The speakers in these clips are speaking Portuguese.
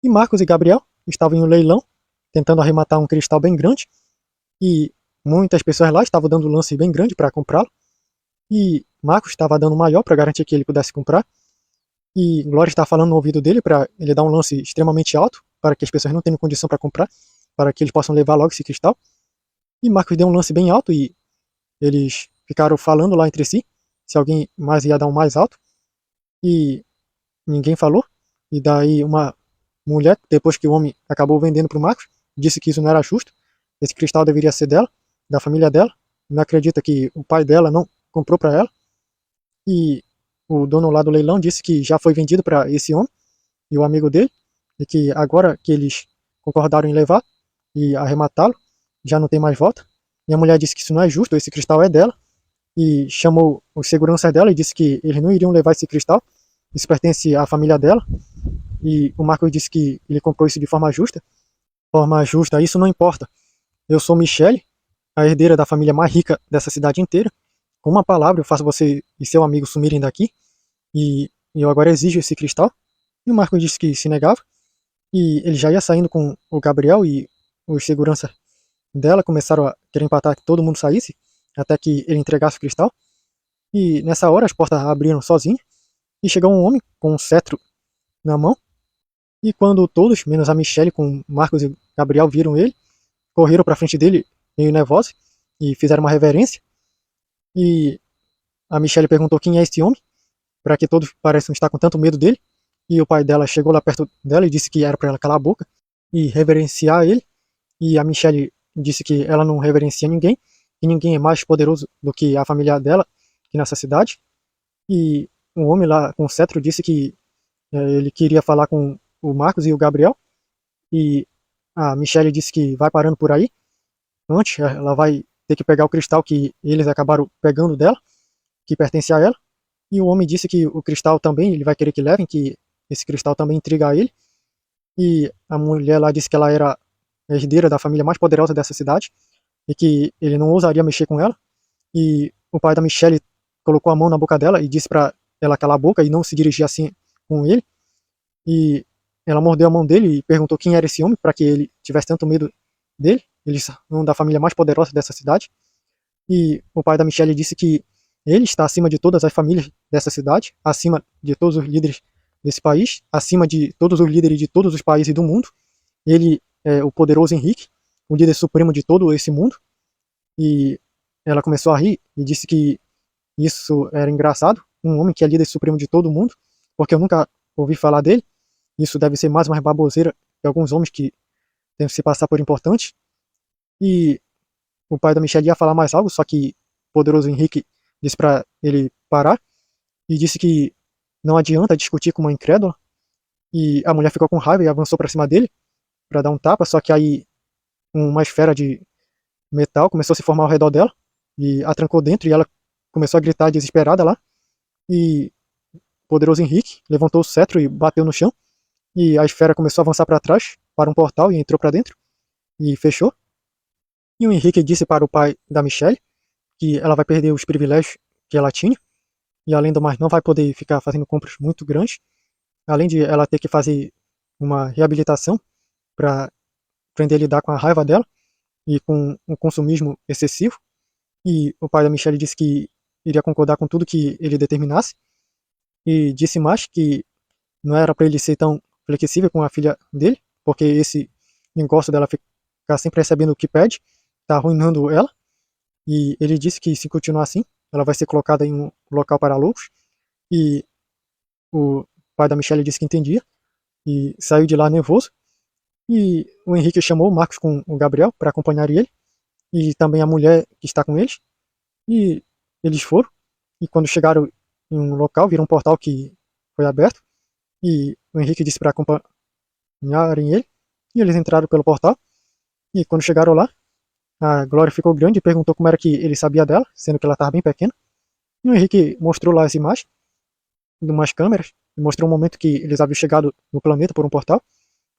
E Marcos e Gabriel estavam em um leilão, tentando arrematar um cristal bem grande, e muitas pessoas lá estavam dando um lance bem grande para comprá-lo, e Marcos estava dando o maior para garantir que ele pudesse comprar, e Glória estava falando no ouvido dele para ele dar um lance extremamente alto, para que as pessoas não tenham condição para comprar, para que eles possam levar logo esse cristal. E Marcos deu um lance bem alto e eles ficaram falando lá entre si se alguém mais ia dar um mais alto, e ninguém falou. E daí uma mulher, depois que o homem acabou vendendo para o Marcos, disse que isso não era justo, esse cristal deveria ser dela, da família dela, não acredita que o pai dela não comprou para ela, e o dono lá do leilão disse que já foi vendido para esse homem e o amigo dele, e que agora que eles concordaram em levar e arrematá-lo, já não tem mais volta. E a mulher disse que isso não é justo, esse cristal é dela, e chamou os seguranças dela e disse que eles não iriam levar esse cristal, isso pertence à família dela, e o Marcos disse que ele comprou isso de forma justa. Forma justa, isso não importa. Eu sou Michelle, a herdeira da família mais rica dessa cidade inteira. Com uma palavra eu faço você e seu amigo sumirem daqui, e eu agora exijo esse cristal. E o Marcos disse que se negava, e ele já ia saindo com o Gabriel, e os seguranças dela começaram a querer empatar que todo mundo saísse, até que ele entregasse o cristal. E nessa hora as portas abriram sozinhas, e chegou um homem com um cetro na mão, e quando todos, menos a Michelle com Marcos e Gabriel viram ele, correram para frente dele, meio nervosos, e fizeram uma reverência. E a Michelle perguntou quem é esse homem, para que todos pareçam estar com tanto medo dele. E o pai dela chegou lá perto dela e disse que era para ela calar a boca e reverenciar ele. E a Michelle disse que ela não reverencia ninguém, e ninguém é mais poderoso do que a família dela aqui nessa cidade. E o homem lá com o cetro disse que ele queria falar com o Marcos e o Gabriel. E a Michelle disse que vai parando por aí. Antes, ela vai ter que pegar o cristal que eles acabaram pegando dela, que pertence a ela. E o homem disse que o cristal também, ele vai querer que levem, que esse cristal também intriga a ele. E a mulher lá disse que ela era a herdeira da família mais poderosa dessa cidade, e que ele não ousaria mexer com ela. E o pai da Michelle colocou a mão na boca dela e disse para ela calar a boca e não se dirigir assim com ele. E ela mordeu a mão dele e perguntou quem era esse homem, para que ele tivesse tanto medo dele. Eles são da família mais poderosa dessa cidade. E o pai da Michelle disse que ele está acima de todas as famílias dessa cidade, acima de todos os líderes desse país, acima de todos os líderes de todos os países do mundo. Ele é o poderoso Henrique, o líder supremo de todo esse mundo. E ela começou a rir e disse que isso era engraçado, um homem que é líder supremo de todo mundo, porque eu nunca ouvi falar dele. Isso deve ser mais uma baboseira de alguns homens que devem se passar por importantes. E o pai da Michelle ia falar mais algo, só que o poderoso Henrique disse para ele parar e disse que não adianta discutir com uma incrédula. E a mulher ficou com raiva e avançou para cima dele para dar um tapa, só que aí uma esfera de metal começou a se formar ao redor dela e a trancou dentro, e ela começou a gritar desesperada lá. E o poderoso Henrique levantou o cetro e bateu no chão, e a esfera começou a avançar para trás, para um portal, e entrou para dentro e fechou. E o Henrique disse para o pai da Michelle que ela vai perder os privilégios que ela tinha, e além do mais não vai poder ficar fazendo compras muito grandes, além de ela ter que fazer uma reabilitação para aprender a lidar com a raiva dela e com o consumismo excessivo. E o pai da Michelle disse que iria concordar com tudo que ele determinasse, e disse mais que não era para ele ser tão flexível com a filha dele, porque esse negócio dela ficar sempre recebendo o que pede está arruinando ela. E ele disse que se continuar assim, ela vai ser colocada em um local para loucos. E o pai da Michelle disse que entendia e saiu de lá nervoso. E o Henrique chamou o Marcos com o Gabriel para acompanhar ele, e também a mulher que está com eles. E eles foram, e quando chegaram em um local, viram um portal que foi aberto, e o Henrique disse para acompanharem ele, e eles entraram pelo portal. E quando chegaram lá, a Glória ficou grande e perguntou como era que ele sabia dela, sendo que ela estava bem pequena. E o Henrique mostrou lá as imagens de umas câmeras, e mostrou um momento que eles haviam chegado no planeta por um portal,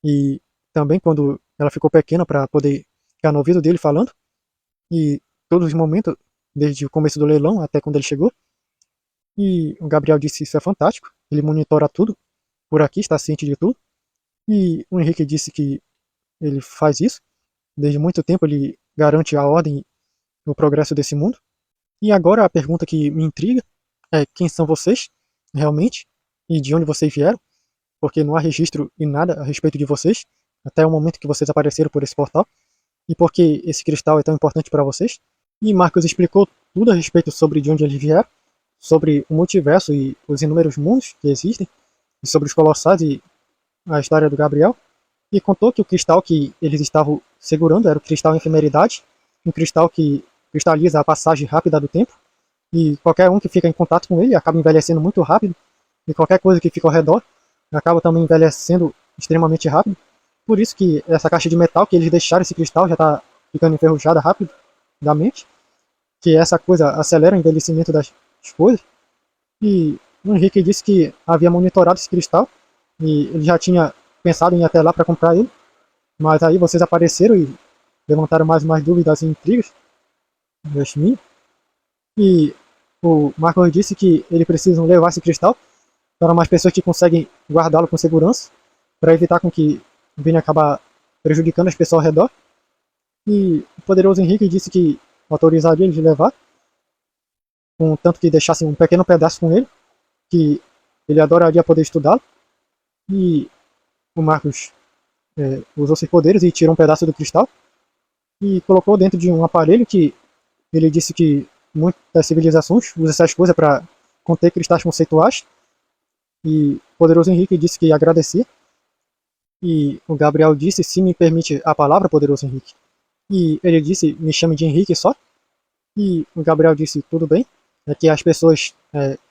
e também quando ela ficou pequena para poder ficar no ouvido dele falando, e todos os momentos, desde o começo do leilão até quando ele chegou. E o Gabriel disse isso é fantástico, ele monitora tudo por aqui, está ciente de tudo. E o Henrique disse que ele faz isso. Desde muito tempo ele garante a ordem e o progresso desse mundo. E agora a pergunta que me intriga é quem são vocês, realmente, e de onde vocês vieram, porque não há registro em nada a respeito de vocês, até o momento que vocês apareceram por esse portal, e por que esse cristal é tão importante para vocês. E Marcos explicou tudo a respeito sobre de onde eles vieram, sobre o multiverso e os inúmeros mundos que existem, e sobre os colossais e a história do Gabriel, e contou que o cristal que eles estavam segurando era o cristal efemeridade, um cristal que cristaliza a passagem rápida do tempo, e qualquer um que fica em contato com ele acaba envelhecendo muito rápido, e qualquer coisa que fica ao redor acaba também envelhecendo extremamente rápido. Por isso que essa caixa de metal que eles deixaram, esse cristal já está ficando enferrujada rápido da mente, que essa coisa acelera o envelhecimento das coisas. E o Henrique disse que havia monitorado esse cristal e ele já tinha pensado em ir até lá para comprar ele, mas aí vocês apareceram e levantaram mais dúvidas e intrigas das minhas. E o Marcos disse que eles precisam levar esse cristal para umas pessoas que conseguem guardá-lo com segurança, para evitar com que venha acabar prejudicando as pessoas ao redor. E o poderoso Henrique disse que autorizaria eles de levar, contanto que deixassem um pequeno pedaço com ele, que ele adoraria poder estudá-lo. E o Marcos usou seus poderes e tirou um pedaço do cristal e colocou dentro de um aparelho que ele disse que muitas civilizações usam essas coisas para conter cristais conceituais. E o poderoso Henrique disse que ia agradecer. E o Gabriel disse, se me permite a palavra, poderoso Henrique. E ele disse, me chame de Henrique só. E o Gabriel disse, tudo bem. É que as pessoas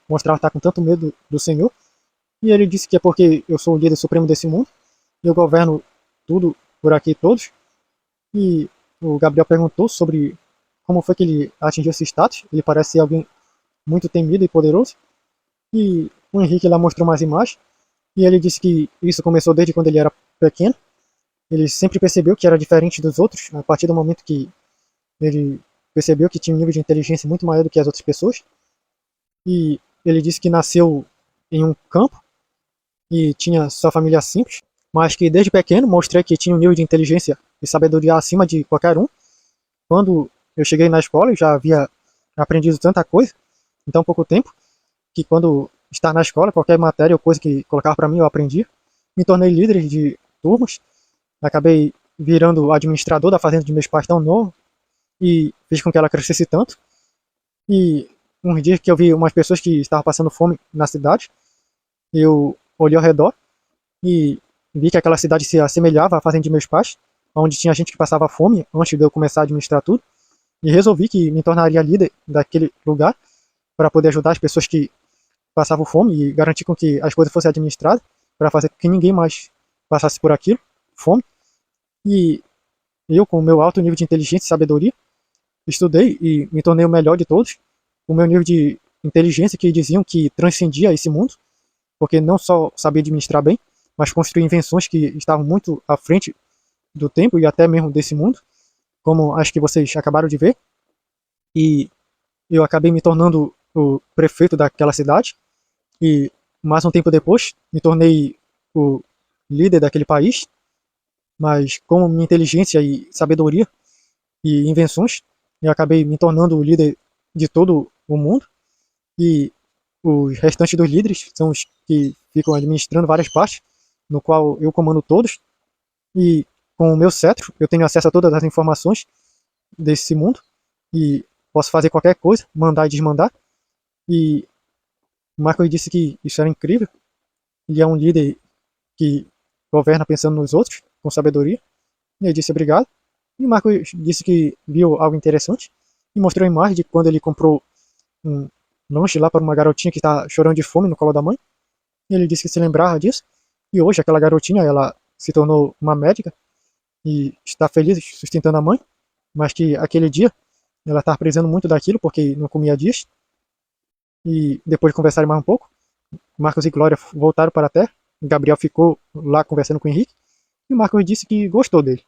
mostraram estar com tanto medo do Senhor. E ele disse que é porque eu sou o líder supremo desse mundo. E eu governo tudo por aqui todos. E o Gabriel perguntou sobre como foi que ele atingiu esse status. Ele parece ser alguém muito temido e poderoso. E o Henrique lá mostrou mais imagens. E ele disse que isso começou desde quando ele era pequeno. Ele sempre percebeu que era diferente dos outros, a partir do momento que ele percebeu que tinha um nível de inteligência muito maior do que as outras pessoas. E ele disse que nasceu em um campo e tinha sua família simples, mas que desde pequeno mostrei que tinha um nível de inteligência e sabedoria acima de qualquer um. Quando eu cheguei na escola, eu já havia aprendido tanta coisa em tão pouco tempo, que quando estar na escola, qualquer matéria ou coisa que colocar para mim, eu aprendi. Me tornei líder de turmas, acabei virando administrador da fazenda de meus pais tão novo e fiz com que ela crescesse tanto. E um dia que eu vi umas pessoas que estavam passando fome na cidade, eu olhei ao redor e vi que aquela cidade se assemelhava à fazenda de meus pais, onde tinha gente que passava fome antes de eu começar a administrar tudo, e resolvi que me tornaria líder daquele lugar para poder ajudar as pessoas que passavam fome e garantir com que as coisas fossem administradas, para fazer com que ninguém mais passasse por aquilo, fome. E eu, com o meu alto nível de inteligência e sabedoria, estudei e me tornei o melhor de todos. O meu nível de inteligência que diziam que transcendia esse mundo, porque não só sabia administrar bem, mas construir invenções que estavam muito à frente do tempo e até mesmo desse mundo, como as que vocês acabaram de ver. E eu acabei me tornando o prefeito daquela cidade e mais um tempo depois me tornei o líder daquele país, mas com minha inteligência e sabedoria e invenções, eu acabei me tornando o líder de todo o mundo. E os restantes dos líderes são os que ficam administrando várias partes, no qual eu comando todos. E com o meu cetro eu tenho acesso a todas as informações desse mundo e posso fazer qualquer coisa, mandar e desmandar. E o Marcos disse que isso era incrível. Ele é um líder que governa pensando nos outros, com sabedoria. E eu disse obrigado. E o Marcos disse que viu algo interessante e mostrou a imagem de quando ele comprou um lanche lá para uma garotinha que está chorando de fome no colo da mãe. E ele disse que se lembrava disso. E hoje aquela garotinha, ela se tornou uma médica e está feliz sustentando a mãe, mas que aquele dia ela estava precisando muito daquilo porque não comia dias. E depois de conversarem mais um pouco, Marcos e Glória voltaram para a Terra. Gabriel ficou lá conversando com o Henrique e o Marcos disse que gostou dele.